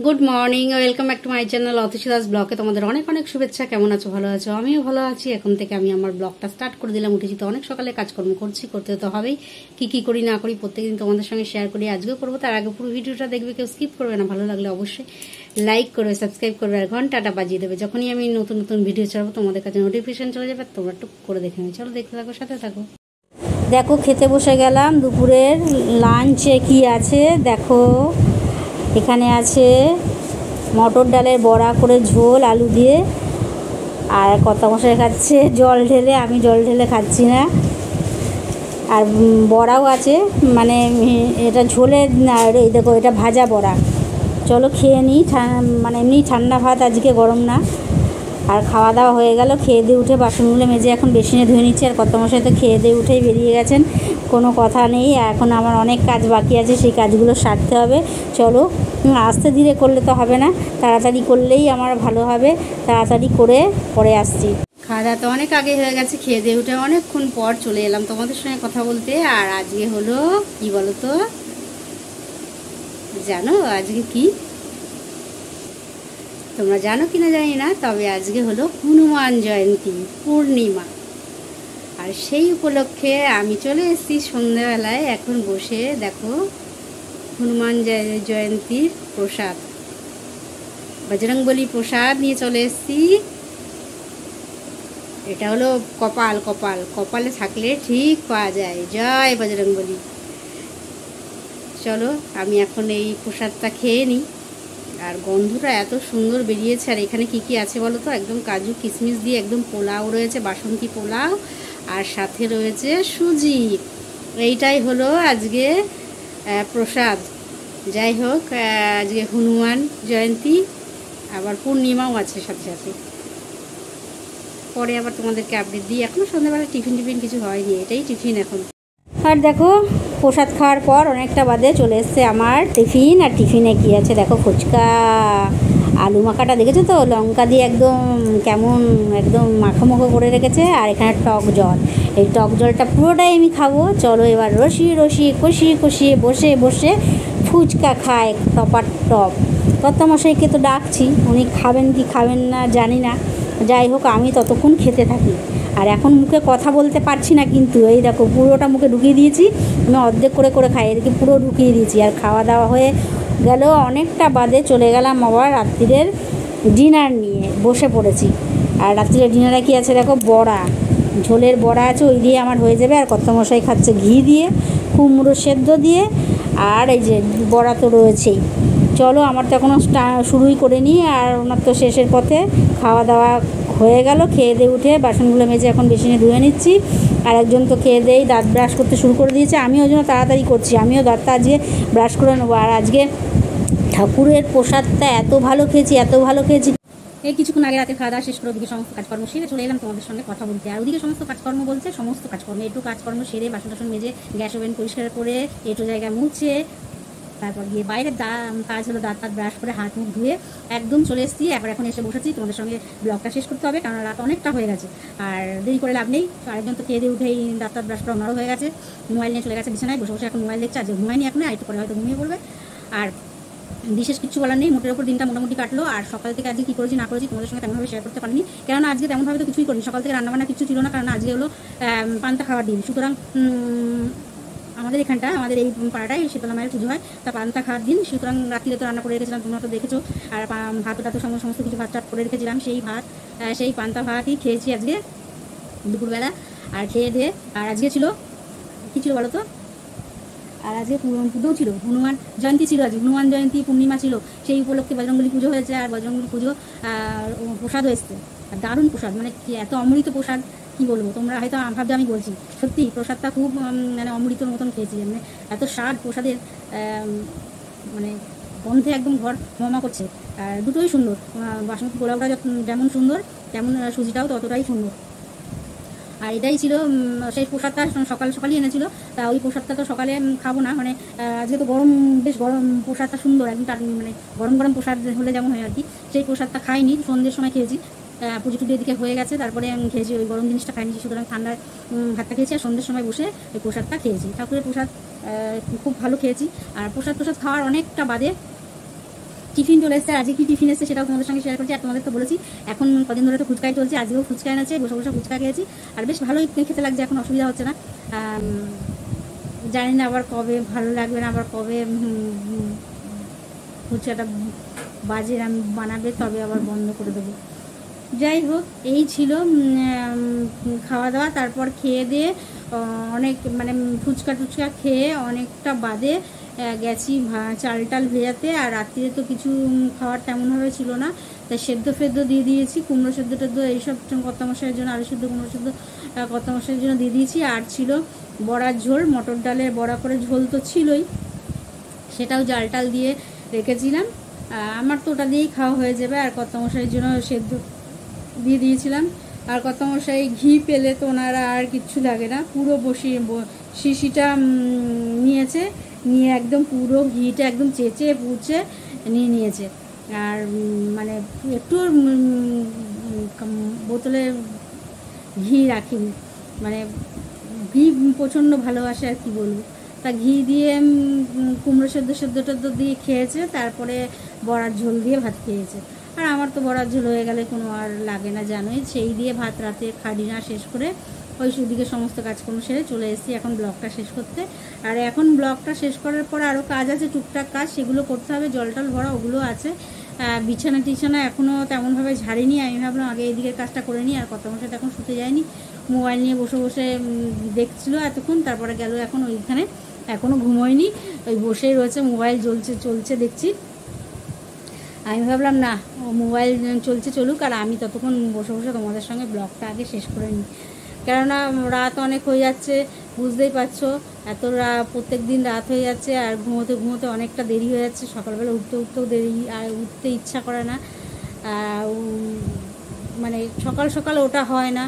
Good morning, welcome back to my channel Atishi Das ব্লগে তোমাদের অনেক অনেক শুভেচ্ছা। কেমন আছো? ভালো আছো? আমিও ভালো আছি। এখন থেকে আমি আমার ব্লগটা স্টার্ট করে দিলাম। উঠেছি তো অনেক সকালে, কাজকর্ম করতে তো হবেই। কি করি না করি প্রত্যেকদিন তোমাদের সঙ্গে শেয়ার করি, আজকেও করবো। তার আগে পুরো ভিডিওটা দেখবে, কেউ স্কিপ করবে না। ভালো লাগলে অবশ্যই লাইক করবে, সাবস্ক্রাইব করবে আর ঘন্টাটা বাজিয়ে দেবে। যখনই আমি নতুন নতুন ভিডিও ছাড়বো তোমাদের কাছে নোটিফিকেশন চলে যাবে, তোমরা টুক করে দেখে নেবে। চলো দেখতে থাকো, সাথে থাকো। দেখো খেতে বসে গেলাম। দুপুরের লাঞ্চে কি আছে দেখো। এখানে আছে মটর ডালের বড়া করে ঝোল আলু দিয়ে, আর কর্তামশাই খাচ্ছে জল ঢেলে, আমি জল ঢেলে খাচ্ছি না। আর বড়াও আছে, মানে এটা ঝোলের না, এই দেখো এটা ভাজা বড়া। চলো খেয়ে নিই। মানে এমনি ঠান্ডা ভাত, আজকে গরম না। আর খাওয়া দাওয়া হয়ে গেল। খেয়ে দিয়ে উঠে বাসনগুলো মেজে এখন বেসিনে ধুয়ে নিচ্ছি। আর কর্তামশাই তো খেয়ে দিয়ে উঠেই বেরিয়ে গেছেন, কোনো কথা নেই। এখন আমার অনেক কাজ বাকি আছে, সেই কাজগুলো সারতে হবে। চলো, আস্তে ধীরে করলে তো হবে না, তাড়াতাড়ি করলেই আমার ভালো হবে। তাড়াতাড়ি করে পরে আসছি। খাওয়া দাওয়া তো অনেক আগে হয়ে গেছে। খেয়ে দিয়ে উঠে অনেকক্ষণ পর চলে এলাম তোমাদের সঙ্গে কথা বলতে। আর আজকে হলো কি বলো তো, জানো আজকে কি? তোমরা জানো কিনা জানি না, তবে আজকে হলো হনুমান জয়ন্তী, পূর্ণিমা। আর সেই উপলক্ষে আমি চলে এসেছি সন্ধ্যাবেলায়। এখন বসে দেখো হনুমান জয়ন্তীর প্রসাদ, বজরংবলী প্রসাদ নিয়ে চলে এসেছি। এটা হলো কপালে থাকলে ঠিক পাওয়া যায়। জয় বজরংবলী। চলো আমি এখন এই প্রসাদটা খেয়ে নিই। আর গন্ধটা এত সুন্দর বেরিয়েছে। আর এখানে কি আছে বলো তো, একদম কাজু কিশমিশ দিয়ে একদম পোলাও রয়েছে, বাসন্তী পোলাও, আর সাথে রয়েছে সুজি। এইটাই হলো আজকে প্রসাদ। যাই হোক, আজকে হনুমান জয়ন্তী, আবার পূর্ণিমাও আছে সাথে সাথে। পরে আবার তোমাদেরকে আপডেট দিই। এখনও সন্ধ্যাবেলা টিফিন কিছু হয়নি, এটাই টিফিন এখন। আর দেখো প্রসাদ খাওয়ার পর অনেকটা বাদে চলে এসছে আমার টিফিন। আর টিফিনে কি আছে দেখো, ফুচকা, আলু মাখাটা দেখেছো তো, লঙ্কা দিয়ে একদম কেমন একদম মাখো করে রেখেছে। আর এখানে টক জল, এই টক জলটা পুরোটাই আমি খাবো। চলো এবার কষিয়ে বসে ফুচকা খায় টপার টপ। কর্তামশাইকে তো ডাকছি, উনি খাবেন কি খাবেন না জানি না। যাই হোক, আমি ততক্ষণ খেতে থাকি। আর এখন মুখে কথা বলতে পারছি না, কিন্তু এই দেখো পুরোটা মুখে ঢুকিয়ে দিয়েছি। আমি অর্ধেক করে খাই, এদিকে পুরো ঢুকিয়ে দিয়েছি। আর খাওয়া দাওয়া হয়ে গেল অনেকটা বাদে চলে গেলাম আবার রাত্রিরের ডিনার নিয়ে বসে পড়েছি। আর রাত্রিরের ডিনারে কি আছে দেখো, বড়া, ঝোলের বড়া আছে, ওই দিয়ে আমার হয়ে যাবে। আর কর্তামশাই খাচ্ছে ঘি দিয়ে, কুমড়ো সেদ্ধ দিয়ে, আর এই যে বড়া তো রয়েছেই। চলো আমার তো এখনও শুরুই করে নিই, আর ওনার তো শেষের পথে। খাওয়া দাওয়া হয়ে গেল, খেয়ে দিয়ে উঠে বাসনগুলো মেজে এখন বেসিনে ধুয়ে নিচ্ছি। আর একজন তো খেয়ে দিয়েই দাঁত ব্রাশ করতে শুরু করে দিয়েছে। আমি ওই জন্য তাড়াতাড়ি করছি, আমিও দাঁতটা আজকে ব্রাশ করে নেবো। আর আজকে ঠাকুরের প্রসাদটা এত ভালো খেয়েছি। এই কিছুক্ষণ আগে রাতে খাওয়া দাওয়া শেষ করে ওদিকে সমস্ত কাজকর্ম সেরে চলে এলাম তোমাদের সঙ্গে কথা বলতে। আর ওদিকে সমস্ত কাজকর্ম বলছে সমস্ত কাজকর্ম, একটু কাজকর্ম সেরে বাসন টাসন মেজে গ্যাস ওভেন পরিষ্কার করে একটু জায়গা মুছে, তারপর গিয়ে বাইরের কাজ হলো দাঁত ব্রাশ করে হাত মুখ ধুয়ে একদম চলে এসেছি। এখন এসে বসেছি তোমাদের সঙ্গে ব্লগটা শেষ করতে হবে, কারণ রাত অনেকটা হয়ে গেছে। আর দেরি করে লাভ নেই। আরেকজন তো খেয়ে দিয়ে উঠেই দাঁত ব্রাশ করা ওনারও হয়ে গেছে, মোবাইল নিয়ে চলে গেছে বিছানায়, বসে এখন মোবাইল দেখছে। আজ ঘুমায়নি এখন, আর একটু পরে হয়তো ঘুমিয়ে পড়বে। আর বিশেষ কিছু বলার নেই, মোটের ওপর দিনটা মোটামুটি কাটলো। আর সকাল থেকে আজকে কী করেছি না করেছি তোমাদের সঙ্গে তেমনভাবে শেয়ার করতে পারিনি, কেননা আজকে তেমনভাবে তো কিছুই করিনি। সকাল থেকে রান্নাবান্না কিছু ছিল না, কারণ আজকে হলো পান্তা খাওয়ার দিন। সুতরাং আমাদের এখানটা, আমাদের এই পাড়াটায় শীতলা মায়ের পুজো হয়, তা পান্তা খাওয়ার দিন। সুতরাং রাত্রিরে তো রান্না করে রেখেছিলাম, তোমরা তো দেখেছো। আর ভাতটা তো সমস্ত কিছু ভাত করে রেখেছিলাম, সেই পান্তা ভাতই খেয়েছি আজকে দুপুরবেলা। আর খেয়ে দিয়ে, আর আজকে ছিল কী ছিল বলো তো, আর আজকে পুজোও ছিল, হনুমান জয়ন্তী ছিল। আজকে হনুমান জয়ন্তী পূর্ণিমা ছিল, সেই উপলক্ষে বজরংবলী পুজো হয়েছে। আর বজরংবলী পুজো প্রসাদও এসছে, আর দারুণ প্রসাদ, মানে এত অমৃত প্রসাদ কি বলবো। তোমরা হয়তো ভাবছো আমি বলছি, সত্যি প্রসাদটা খুব মানে অমৃতর মতন খেয়েছি। মানে এত স্বাদ প্রসাদের, মানে গন্ধে একদম ঘর মমা করছে। আর দুটোই সুন্দর, বাসমতি পোলাওটা যেমন সুন্দর, তেমন সুজিটাও ততটাই সুন্দর। আর এটাই ছিল সেই প্রসাদটা, সকালই এনেছিল। তা ওই প্রসাদটা তো সকালে খাবো না, মানে আজকে তো গরম, বেশ গরম প্রসাদটা সুন্দর একদম, মানে গরম প্রসাদ হলে যেমন হয় আর কি, সেই প্রসাদটা খাইনি, সন্ধ্যের সময় খেয়েছি। পুজো টুজো এদিকে হয়ে গেছে, তারপরে আমি খেয়েছি, ওই গরম জিনিসটা খাইনি। সুতরাং ঠান্ডার ভাতটা খেয়েছি, আর সন্ধ্যের সময় বসে ওই প্রসাদটা খেয়েছি। ঠাকুরের প্রসাদ খুব ভালো খেয়েছি। আর প্রসাদ খাওয়ার অনেকটা বাদে টিফিন চলে এসেছে। আজকে কি টিফিন এসেছে সেটাও তোমাদের সঙ্গে শেয়ার করছি। আর তোমাদের তো বলেছি এখন কদিন ধরে তো ফুচকাই চলছে, আজকেও ফুচকা এনেছে, বসে বসে ফুচকা খেয়েছি আর বেশ ভালোই খেতে লাগছে, এখন অসুবিধা হচ্ছে না। জানি না আবার কবে ভালো লাগবে না, আবার কবে ফুচকাটা বাজে আমি বানাবে তবে আবার বন্ধ করে দেবো। যাই হোক, এই ছিল খাওয়া দাওয়া। তারপর খেয়ে দিয়ে অনেক মানে ফুচকা টুচকা খেয়ে অনেকটা বাদে গেছি চাল টাল ভেজাতে। আর রাত্রিরে তো কিছু খাওয়ার তেমনভাবে ছিল না, তাই সেদ্ধ ফেদ্ধ দিয়ে দিয়েছি, কুমড়ো সেদ্ধ টেদ্ধ এইসব কর্তামশাইয়ের জন্য, আলু সেদ্ধ কুমড়ো সেদ্ধ কর্তামশাইয়ের জন্য দিয়ে দিয়েছি। আর ছিল বড়ার ঝোল, মটর ডালের বড়া করে ঝোল তো ছিলই, সেটাও জাল টাল দিয়ে রেখেছিলাম। আমার তো ওটা দিয়েই খাওয়া হয়ে যাবে। আর কর্তামশাইয়ের জন্য সেদ্ধ দিয়ে দিয়েছিলাম। আর কর্তামশাই ঘি পেলে তো ওনারা আর কিচ্ছু লাগে না, পুরো শিশিটা নিয়েছে, নিয়ে একদম পুরো ঘিটা একদম চেঁচে পুচে নিয়েছে। আর মানে একটু বোতলে ঘি রাখিনি, মানে ঘি প্রচণ্ড ভালোবাসে আর কি বলবো। তা ঘি দিয়ে কুমড়ো সেদ্ধ টেদ্ধ দিয়ে খেয়েছে, তারপরে বড়ার ঝোল দিয়ে ভাত খেয়েছে। আর আমার তো বড়ার ঝোল হয়ে গেলে কোনো আর লাগে না জানোই, সেই দিয়ে ভাত রাতে খাড়ি না শেষ করে ওই সুদিকে সমস্ত কাজকর্ম সেরে চলে এসেছি এখন ব্লগটা শেষ করতে। আর এখন ব্লগটা শেষ করার পরে আরও কাজ আছে, টুকটাক কাজ, সেগুলো করতে হবে, জল টল ভরা ওগুলো আছে। বিছানা টিছানা এখনও তেমনভাবে ঝাড়িনি, আমি ভাবলাম আগে এইদিকের কাজটা করে নিই। আর কর্তামশাই এখন শুতে যায়নি, মোবাইল নিয়ে বসে বসে দেখছিলো এতক্ষণ, তারপরে গেল এখন ওইখানে, এখনও ঘুমোয়নি, ওই বসেই রয়েছে, মোবাইল চলছে দেখছি। আমি ভাবলাম না, ও মোবাইল চলুক, আর আমি ততক্ষণ বসে বসে তোমাদের সঙ্গে ব্লগটা আগে শেষ করে নিই। কেননা রাত অনেক হয়ে যাচ্ছে, বুঝতেই পারছো, প্রত্যেক দিন রাত হয়ে যাচ্ছে, আর ঘুমোতে অনেকটা দেরি হয়ে যাচ্ছে, সকালবেলা উঠতেও দেরি, আর উঠতে ইচ্ছা করে না, মানে সকাল ওটা হয় না।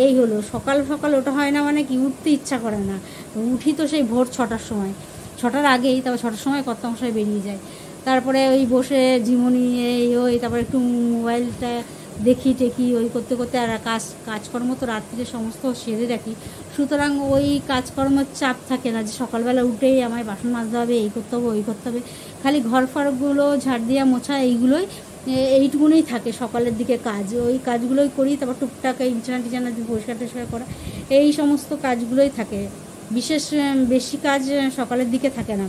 এই হলো সকাল ওটা হয় না, মানে কি উঠতে ইচ্ছা করে না। উঠি তো সেই ভোর 6টার সময়, 6টার আগেই, তবে 6টার সময় কর্তামশাই বেরিয়ে যায়। তারপরে ওই বসে ঝিমুনি ওই তারপরে একটু মোবাইলটা দেখি টেকি ওই করতে করতে, আর কাজকর্ম তো রাত্রিরে সমস্ত সেরে রাখি, সুতরাং ওই কাজকর্মের চাপ থাকে না যে সকালবেলা উঠেই আমায় বাসন মাজতে হবে, এই করতে হবে ওই করতে হবে। খালি ঘর ফারগুলো ঝাড় দিয়া মোছা এইটুকুনই থাকে সকালের দিকে কাজ, ওই কাজগুলোই করি। তারপর টুকটাক এই বিছানা পরিষ্কার টরিষ্কার করা, এই সমস্ত কাজগুলোই থাকে, বিশেষ বেশি কাজ সকালের দিকে থাকে না।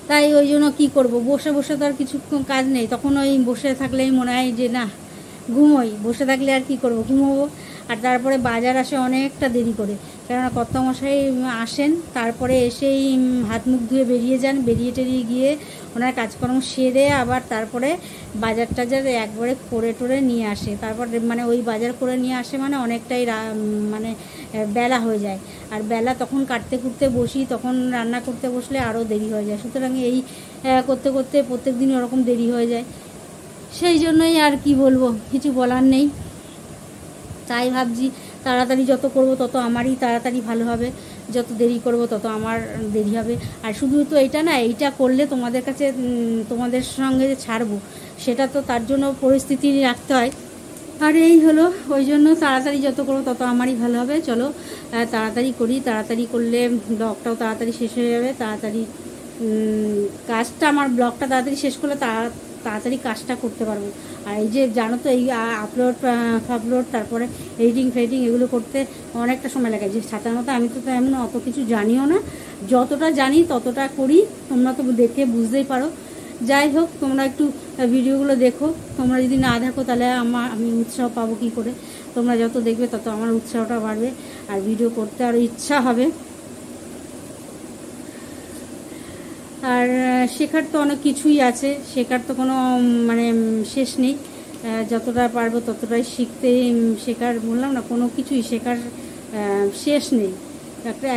তাই ওই জন্য কী করবো, বসে বসে তো আর কিছু কাজ নেই, তখন ওই বসে থাকলেই মনে হয় যে না ঘুমোই, বসে থাকলে আর কি করব, ঘুমোবো। আর তারপরে বাজার আসে অনেকটা দেরি করে, কেননা কর্তামশাই আসেন, তারপরে এসেই হাত মুখ ধুয়ে বেরিয়ে যান, বেরিয়ে টেরিয়ে গিয়ে ওনার কাজকর্ম সেরে আবার তারপরে বাজার টাজার একবারে করে টোরে নিয়ে আসে। তারপর মানে ওই বাজার করে নিয়ে আসে মানে অনেকটাই মানে বেলা হয়ে যায়, আর বেলা তখন কাটতে কুটতে বসি, তখন রান্না করতে বসলে আরও দেরি হয়ে যায়। সুতরাং এই করতে করতে প্রত্যেক দিন ওরকম দেরি হয়ে যায়, সেই জন্যই আর কি বলবো, কিছু বলার নেই। তাই ভাবছি তাড়াতাড়ি যত করব তত আমারই তাড়াতাড়ি ভালো হবে, যত দেরি করব তত আমার দেরি হবে। আর শুধু তো এইটা না, এইটা করলে তোমাদের কাছে তোমাদের সঙ্গে যে ছাড়বো সেটা তো তার জন্য পরিস্থিতি রাখতে হয়। আর এই হলো, ওই জন্য তাড়াতাড়ি যত করবো তত আমারই ভালো হবে। চলো তাড়াতাড়ি করি, তাড়াতাড়ি করলে ব্লগটাও তাড়াতাড়ি শেষ হয়ে যাবে, তাড়াতাড়ি কাজটা, আমার ব্লগটা তাড়াতাড়ি শেষ করলে তাড়াতাড়ি কাজটা করতে পারবো। আর এই যে জানো তো এই আপলোড তারপরে এডিটিং এগুলো করতে অনেকটা সময় লাগে, যে সাধারণত আমি তো এমন অত কিছু জানিও না, যতটা জানি ততটা করি, তোমরা তো দেখে বুঝতেই পারো। যাই হোক, তোমরা একটু ভিডিওগুলো দেখো, তোমরা যদি না দেখো তাহলে আমি উৎসাহ পাবো কী করে। তোমরা যত দেখবে তত আমার উৎসাহটা বাড়বে, আর ভিডিও করতে আরও ইচ্ছা হবে। আর শেখার তো অনেক কিছুই আছে, শেখার তো কোনো মানে শেষ নেই, যতটা পারবো ততটাই শেখার বললাম না, কোনো কিছুই শেখার শেষ নেই।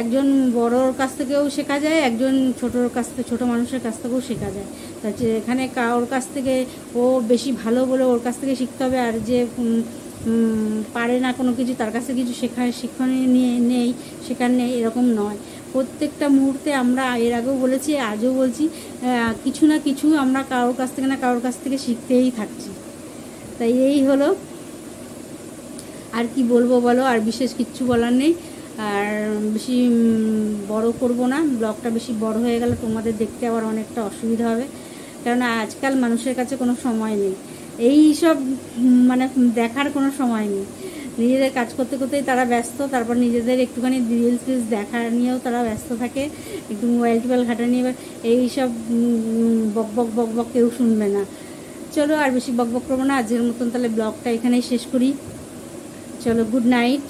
একজন বড়োর কাছ থেকেও শেখা যায়, একজন ছোট মানুষের কাছ থেকেও শেখা যায়। তা এখানে ওর কাছ থেকে ও বেশি ভালো বলে ওর কাছ থেকে শিখতে হবে, আর যে পারে না কোনো কিছু তার কাছে কিছু শেখার নেই এরকম নয়। প্রত্যেকটা মুহূর্তে আমরা এর আগেও বলেছি, আজও বলছি, কিছু না কিছু আমরা কারোর কাছ থেকে শিখতেই থাকছি। তাই এই হলো, আর কি বলবো বলো, আর বিশেষ কিচ্ছু বলার নেই। আর বেশি বড় করব না, ব্লগটা বেশি বড় হয়ে গেলে তোমাদের দেখতে আবার অনেকটা অসুবিধা হবে, কেননা আজকাল মানুষের কাছে কোনো সময় নেই এই সব মানে দেখার কোনো সময় নেই। নিজেদের কাজ করতে করতেই তারা ব্যস্ত, তারপর নিজেদের একটুখানি রিলস দেখা নিয়েও তারা ব্যস্ত থাকে, একটু মোবাইল টোবাইল ঘাটা নিয়ে, এইসব বক বক বক বক কেউ শুনবে না। চলো আর বেশি বক বক করবো না, আজকের মতন তাহলে ব্লগটা এখানেই শেষ করি। চলো, গুড নাইট।